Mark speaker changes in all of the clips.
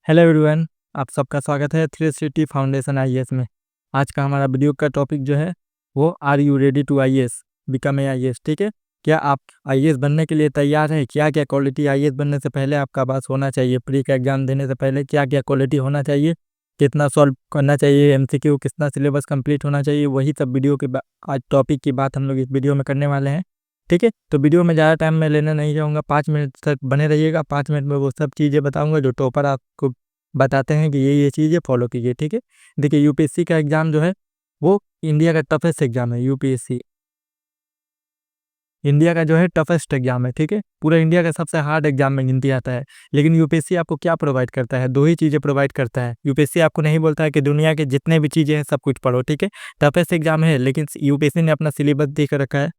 Speaker 1: Hello everyone. आप सबका स्वागत है थ्री सिटी फाउंडेशन आईएएस में। आज का हमारा वीडियो का टॉपिक जो है वो are you ready to IAS become a IAS. ठीक है, क्या आप आईएएस बनने के लिए तैयार हैं? क्या क्या क्वालिटी आईएएस बनने से पहले आपका पास होना चाहिए? प्री का एग्जाम देने से पहले क्या क्या क्वालिटी होना चाहिए? कितना सॉल्व करना चाहिए एमसीक्यू? कितना सिलेबस कंप्लीट होना चाहिए? वही सब वीडियो के आज टॉपिक की बात हम लोग इस वीडियो में करने वाले हैं। ठीक है, तो वीडियो में ज़्यादा टाइम मैं लेना नहीं चाहूँगा, 5 मिनट तक बने रहिएगा। 5 मिनट में वो सब चीज़ें बताऊँगा जो टॉपर आपको बताते हैं कि ये चीज़ें फॉलो कीजिए। ठीक है, देखिए यूपीएससी का एग्ज़ाम जो है वो इंडिया का टफेस्ट एग्ज़ाम है। यूपीएससी इंडिया का जो है टफेस्ट एग्ज़ाम है। ठीक है, पूरा इंडिया का सबसे हार्ड एग्ज़ाम में गिनती आता है। लेकिन यूपीएससी आपको क्या प्रोवाइड करता है? दो ही चीज़ें प्रोवाइड करता है। यूपीएससी आपको नहीं बोलता है कि दुनिया के जितने भी चीज़ें हैं सब कुछ पढ़ो। ठीक है, टफेस्ट एग्ज़ाम है लेकिन यूपीएससी ने अपना सिलेबस दे कर रखा है,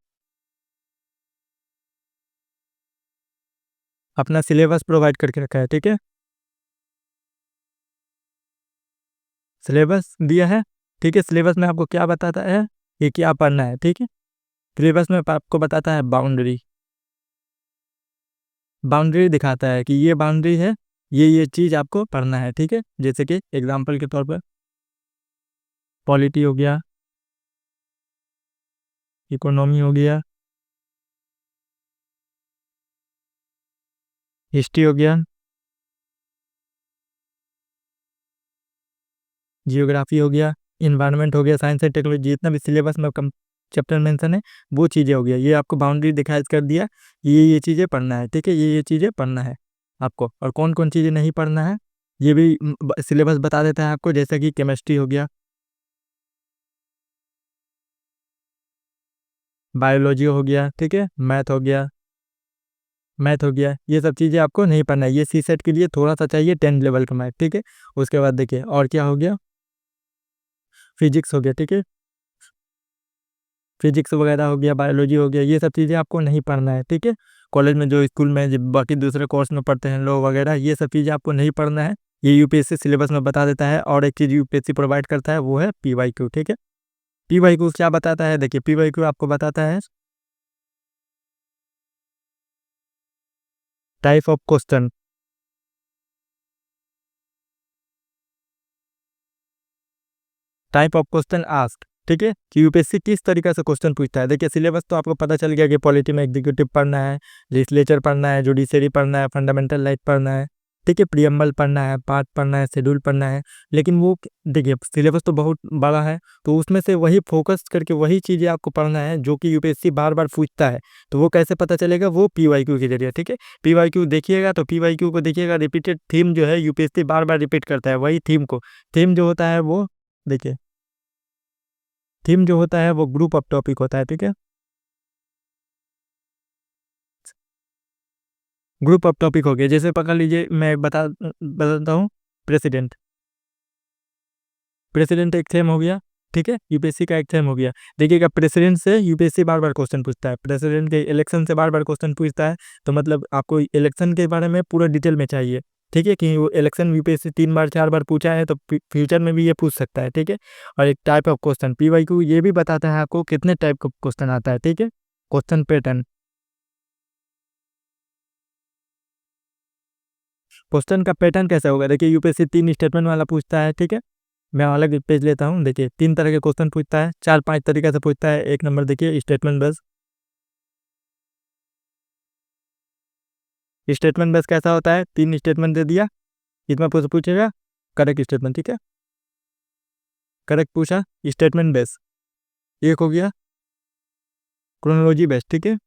Speaker 1: अपना सिलेबस प्रोवाइड करके रखा है। ठीक है, सिलेबस दिया है। ठीक है, सिलेबस में आपको क्या बताता है कि क्या पढ़ना है? ठीक है, सिलेबस में आपको बताता है बाउंड्री, बाउंड्री दिखाता है कि ये बाउंड्री है, ये चीज़ आपको पढ़ना है। ठीक है, जैसे कि एग्जाम्पल के तौर पर पॉलिटी हो गया, इकोनॉमी हो गया, हिस्ट्री हो गया, जियोग्राफी हो गया, इन्वायरमेंट हो गया, साइंस एंड टेक्नोलॉजी, जितना भी सिलेबस में कम चैप्टर मेंशन है वो चीज़ें हो गया। ये आपको बाउंड्री दिखा कर दिया, ये चीज़ें पढ़ना है। ठीक है, ये चीज़ें पढ़ना है आपको, और कौन कौन चीज़ें नहीं पढ़ना है ये भी सिलेबस बता देता है आपको। जैसे कि केमिस्ट्री हो गया, बायोलॉजी हो गया, ठीक है, मैथ हो गया, ये सब चीज़ें आपको नहीं पढ़ना है। ये सी सेट के लिए थोड़ा सा चाहिए 10 लेवल का मैथ। ठीक है, उसके बाद देखिए और क्या हो गया, फिजिक्स हो गया। ठीक है, फिजिक्स वगैरह हो गया, बायोलॉजी हो गया, ये सब चीज़ें आपको नहीं पढ़ना है। ठीक है, कॉलेज में जो स्कूल में बाकी दूसरे कोर्स में पढ़ते हैं लोग वगैरह, ये सब चीज़ें आपको नहीं पढ़ना है। ये यूपीएससी सिलेबस में बता देता है। और एक चीज़ यूपीएससी प्रोवाइड करता है वो है पीवाईक्यू। ठीक है, पीवाईक्यू क्या बताता है? देखिए पीवाईक्यू आपको बताता है type of question, type of question asked. ठीक है, कि यूपीएससी किस तरीके से क्वेश्चन पूछता है। देखिए सिलेबस तो आपको पता चल गया कि पॉलिटी में एग्जीक्यूटिव पढ़ना है, लेजिस्लेचर पढ़ना है, जुडिशरी पढ़ना है, फंडामेंटल राइट पढ़ना है। ठीक है, प्रियम्बल पढ़ना है, पार्ट पढ़ना है, शेड्यूल पढ़ना है। लेकिन वो देखिए सिलेबस तो बहुत बड़ा है, तो उसमें से वही फोकस करके वही चीज़ें आपको पढ़ना है जो कि यूपीएससी बार बार पूछता है। तो वो कैसे पता चलेगा? वो पीवाईक्यू के जरिए। ठीक है, पीवाईक्यू देखिएगा तो पीवाईक्यू को देखिएगा, रिपीटेड थीम जो है यूपीएससी बार बार रिपीट करता है वही थीम को। थीम जो होता है वो देखिए, थीम जो होता है वो ग्रुप ऑफ टॉपिक होता है। ठीक है, ग्रुप ऑफ टॉपिक हो गया। जैसे पकड़ लीजिए, मैं बताता हूँ, प्रेसिडेंट, प्रेसिडेंट एक थीम हो गया। ठीक है, यूपीएससी का एक थीम हो गया। देखिएगा प्रेसिडेंट से यूपीएससी बार बार क्वेश्चन पूछता है, प्रेसिडेंट के इलेक्शन से बार बार क्वेश्चन पूछता है। तो मतलब आपको इलेक्शन के बारे में पूरा डिटेल में चाहिए। ठीक है, कि वो इलेक्शन यूपीएससी 3 बार 4 बार पूछा है तो फ्यूचर में भी ये पूछ सकता है। ठीक है, और एक टाइप ऑफ क्वेश्चन पीवाईक्यू ये भी बताता है आपको कितने टाइप का क्वेश्चन आता है। ठीक है, क्वेश्चन पैटर्न, क्वेश्चन का पैटर्न कैसा होगा? देखिए यूपीएससी 3 स्टेटमेंट वाला पूछता है। ठीक है, मैं अलग पेज लेता हूँ। देखिए 3 तरह के क्वेश्चन पूछता है, 4 5 तरीके से पूछता है। एक नंबर देखिए स्टेटमेंट बेस, स्टेटमेंट बेस कैसा होता है? 3 स्टेटमेंट दे दिया, इसमें पूछेगा करेक्ट स्टेटमेंट। ठीक है, करेक्ट पूछा, स्टेटमेंट बेस। एक हो गया क्रोनोलॉजी बेस। ठीक है,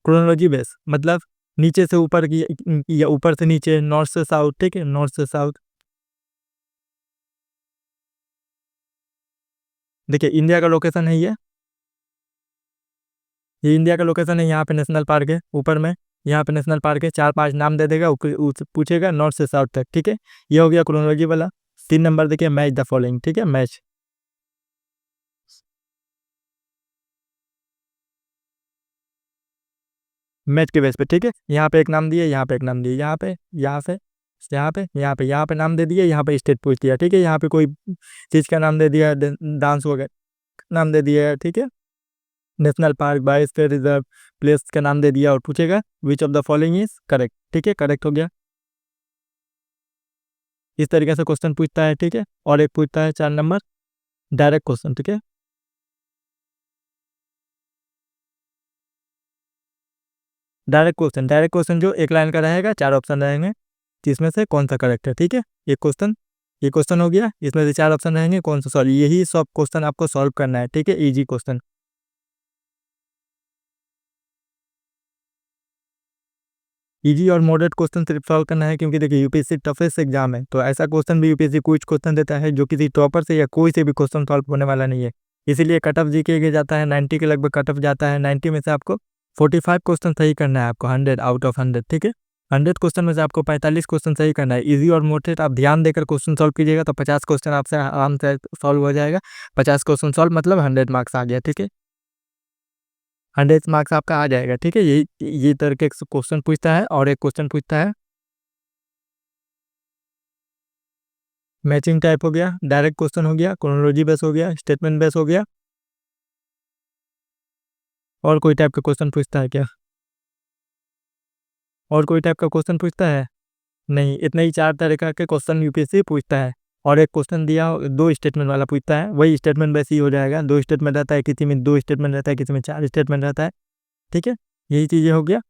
Speaker 1: क्रोनोलॉजी बेस मतलब नीचे से ऊपर की या ऊपर से नीचे, नॉर्थ से साउथ। ठीक है, नॉर्थ से साउथ। देखिए इंडिया का लोकेशन है ये इंडिया का लोकेशन है। यहाँ पे नेशनल पार्क है ऊपर में, यहाँ पे नेशनल पार्क है। 4 5 नाम दे देगा, पूछेगा नॉर्थ से साउथ तक। ठीक है, ये हो गया क्रोनोलॉजी वाला। 3 नंबर देखिए मैच द फॉलोइंग। ठीक है, मैच, मैच के बेस पे। ठीक है, यहाँ पे एक नाम दिए, यहाँ पे एक नाम दिए, यहाँ पे नाम दे दिए, यहाँ पे स्टेट पूछ दिया। ठीक है, यहाँ पे कोई चीज़ का नाम दे दिया, डांस वगैरह नाम दे दिया। ठीक है, national park, biosphere reserve, place का नाम दे दिया और पूछेगा which of the following is correct. ठीक है, करेक्ट हो गया। इस तरीके से क्वेश्चन पूछता है। ठीक है, और एक पूछता है 4 नंबर डायरेक्ट क्वेश्चन। ठीक है, डायरेक्ट क्वेश्चन जो एक लाइन का रहेगा, 4 ऑप्शन रहेंगे, जिसमें से कौन सा करेक्ट है। ठीक है, ये क्वेश्चन हो गया, इसमें से 4 ऑप्शन रहेंगे, कौन सा सॉल्व, यही सब क्वेश्चन आपको सॉल्व करना है। ठीक है, इजी क्वेश्चन, इजी और मॉडरेट क्वेश्चन सिर्फ सॉल्व करना है, क्योंकि देखिए यूपीएससी टफेस्ट एग्जाम है, तो ऐसा क्वेश्चन भी यूपीएससी कुछ क्वेश्चन देता है जो किसी टॉपर से या कोई से भी क्वेश्चन सॉल्व होने वाला नहीं है। इसीलिए कट ऑफ जीके के जाता है 90 के लगभग कट ऑफ जाता है। 90 में से आपको 45 क्वेश्चन सही करना है, आपको 100 आउट ऑफ 100। ठीक है, 100 क्वेश्चन में से आपको 45 क्वेश्चन सही करना है। इजी और मॉडरेट आप ध्यान देकर क्वेश्चन सॉल्व कीजिएगा तो 50 क्वेश्चन आपसे आराम से सॉल्व हो जाएगा। 50 क्वेश्चन सॉल्व मतलब 100 मार्क्स आ गया। ठीक है, 100 मार्क्स आपका आ जाएगा। ठीक है, ये तरह के क्वेश्चन पूछता है। और एक क्वेश्चन पूछता है मैचिंग टाइप हो गया, डायरेक्ट क्वेश्चन हो गया, क्रोनोलॉजी बेस हो गया, स्टेटमेंट बेस हो गया। और कोई टाइप का क्वेश्चन पूछता है क्या? और कोई टाइप का क्वेश्चन पूछता है? नहीं, इतने ही 4 तरीका के क्वेश्चन यूपीएससी पूछता है। और एक क्वेश्चन दिया 2 स्टेटमेंट वाला पूछता है, वही स्टेटमेंट बेस ही हो जाएगा। 2 स्टेटमेंट रहता है, किसी में 2 स्टेटमेंट रहता है, किसी में 4 स्टेटमेंट रहता है। ठीक है, यही चीज़ें हो गया।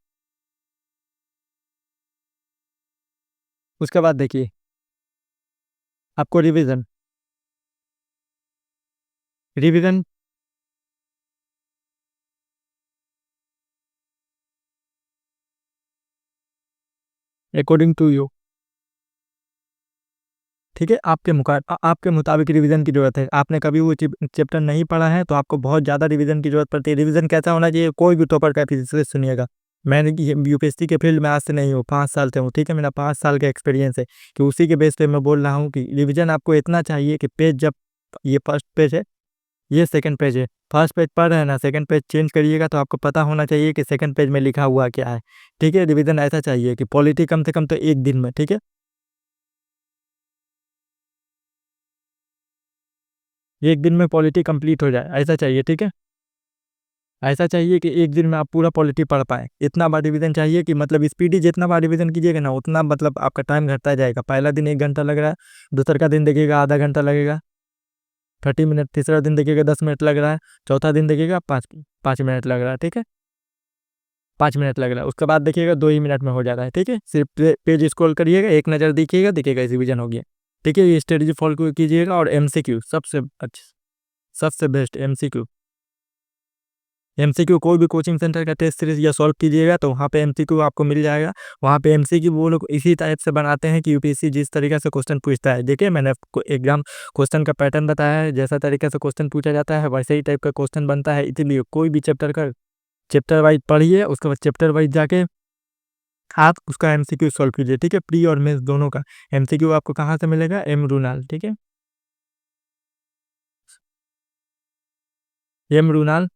Speaker 1: उसके बाद देखिए आपको revision revision according to you. ठीक है, आपके मुताबिक रिवीजन की जरूरत है। आपने कभी वो चैप्टर नहीं पढ़ा है तो आपको बहुत ज़्यादा रिवीजन की जरूरत पड़ती है। रिवीजन कैसा होना चाहिए? कोई भी टॉपर का फिजिक्स सुनिएगा, मैंने यूपीएससी के फील्ड में आज से नहीं हूँ, 5 साल से हूँ। ठीक है, मेरा 5 साल का एक्सपीरियंस है कि उसी के बेस पे मैं बोल रहा हूँ कि रिवीजन आपको इतना चाहिए कि पेज जब ये फर्स्ट पेज है, ये सेकंड पेज है, फर्स्ट पेज पढ़ रहे हैं ना, सेकंड पेज चेंज करिएगा तो आपको पता होना चाहिए कि सेकंड पेज में लिखा हुआ क्या है। ठीक है, रिवीजन ऐसा चाहिए कि पॉलिटी कम से कम तो 1 दिन में। ठीक है, 1 दिन में पॉलिटी कंप्लीट हो जाए, ऐसा चाहिए। ठीक है, ऐसा चाहिए कि 1 दिन में आप पूरा पॉलिटी पढ़ पाए। इतना बार रिवीजन चाहिए कि मतलब स्पीडी जितना बार रिवीजन कीजिएगा ना, उतना मतलब आपका टाइम घटता जाएगा। पहला दिन 1 घंटा लग रहा है, दूसरा का दिन देखिएगा आधा घंटा लगेगा, 30 मिनट, तीसरा दिन देखिएगा 10 मिनट लग रहा है, चौथा दिन देखिएगा 5 मिनट लग रहा है। ठीक है, 5 मिनट लग रहा है, उसके बाद देखिएगा 2 ही मिनट में हो जा रहा है। ठीक है, सिर्फ पेज स्क्रॉल करिएगा, एक नज़र देखिएगा, दिखेगा रिवीजन हो गया। ठीक है, ये स्ट्रेटेजी फॉलो कीजिएगा। और एमसीक्यू सबसे अच्छा, सबसे बेस्ट एमसीक्यू। एमसीक्यू कोई भी कोचिंग सेंटर का टेस्ट सीरीज या सॉल्व कीजिएगा तो वहाँ पे एमसीक्यू आपको मिल जाएगा। वहाँ पे एमसीक्यू वो लोग इसी टाइप से बनाते हैं कि यूपीएससी जिस तरीके से क्वेश्चन पूछता है, देखिए मैंने आपको एग्जाम क्वेश्चन का पैटर्न बताया है, जैसा तरीके से क्वेश्चन पूछा जाता है वैसे ही टाइप का क्वेश्चन बनता है। इसीलिए कोई भी चैप्टर वाइज पढ़िए, उसके बाद चैप्टर वाइज जाके आप उसका एमसीक्यू सॉल्व कीजिए। ठीक है, प्री और मेंस दोनों का एमसीक्यू आपको कहाँ से मिलेगा? एम रूनाल। ठीक है, एम रूनाल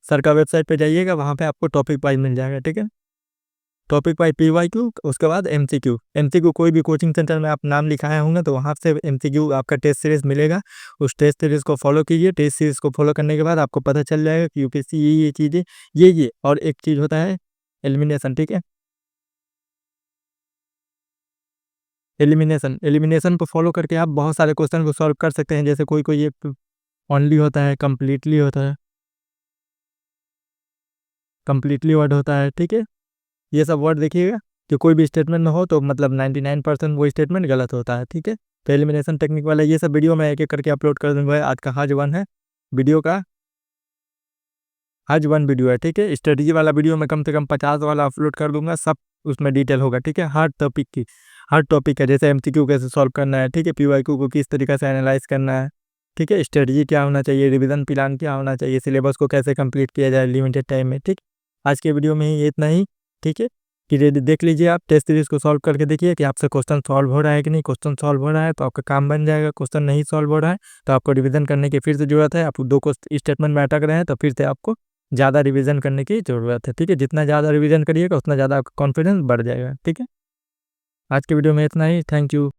Speaker 1: सर का वेबसाइट पे जाइएगा, वहाँ पे आपको टॉपिक वाइज मिल जाएगा। ठीक है, टॉपिक वाइज पीवाईक्यू, उसके बाद एमसीक्यू। एमसीक्यू कोई भी कोचिंग सेंटर में आप नाम लिखाए होंगे तो वहाँ से एमसीक्यू आपका टेस्ट सीरीज मिलेगा। उस टेस्ट सीरीज को फॉलो कीजिए। टेस्ट सीरीज को फॉलो करने के बाद आपको पता चल जाएगा कि यूपीएससी ये चीज़ें, ये और एक चीज़ होता है एलिमिनेशन। ठीक है, एलिमिनेशन को फॉलो करके आप बहुत सारे क्वेश्चन को सॉल्व कर सकते हैं। जैसे कोई कोई एक ओनली होता है, कम्प्लीटली होता है, कम्प्लीटली वर्ड होता है। ठीक है, ये सब वर्ड देखिएगा कि कोई भी स्टेटमेंट में हो तो मतलब 99% वो स्टेटमेंट गलत होता है। ठीक है, तो एलिमिनेशन टेक्निक वाला ये सब वीडियो मैं एक एक करके अपलोड कर दूंगा। आज का हज 1 है, वीडियो का हज 1 वीडियो है। ठीक है, स्ट्रेटजी वाला वीडियो मैं कम से कम 50 वाला अपलोड कर दूंगा, सब उसमें डिटेल होगा। ठीक है, हर टॉपिक का, जैसे एमसीक्यू कैसे सॉल्व करना है, ठीक है, पीवाईक्यू को किस तरीके से एनालाइज करना है, ठीक है, स्ट्रेटजी क्या होना चाहिए, रिवीजन प्लान क्या होना चाहिए, सिलेबस को कैसे कंप्लीट किया जाए लिमिटेड टाइम में। ठीक, आज के वीडियो में ही इतना ही। ठीक है, कि देख लीजिए, आप टेस्ट सीरीज को सॉल्व करके देखिए कि आपसे क्वेश्चन सॉल्व हो रहा है कि नहीं। क्वेश्चन सॉल्व हो रहा है तो आपका काम बन जाएगा, क्वेश्चन नहीं सॉल्व हो रहा है तो आपको रिवीजन करने की फिर से जरूरत है। आप 2 स्टेटमेंट में अटक रहे हैं तो फिर से आपको ज़्यादा रिवीजन करने की ज़रूरत है। ठीक है, जितना ज़्यादा रिवीजन करिएगा उतना ज़्यादा आपका कॉन्फिडेंस बढ़ जाएगा। ठीक है, आज के वीडियो में इतना ही। Thank you.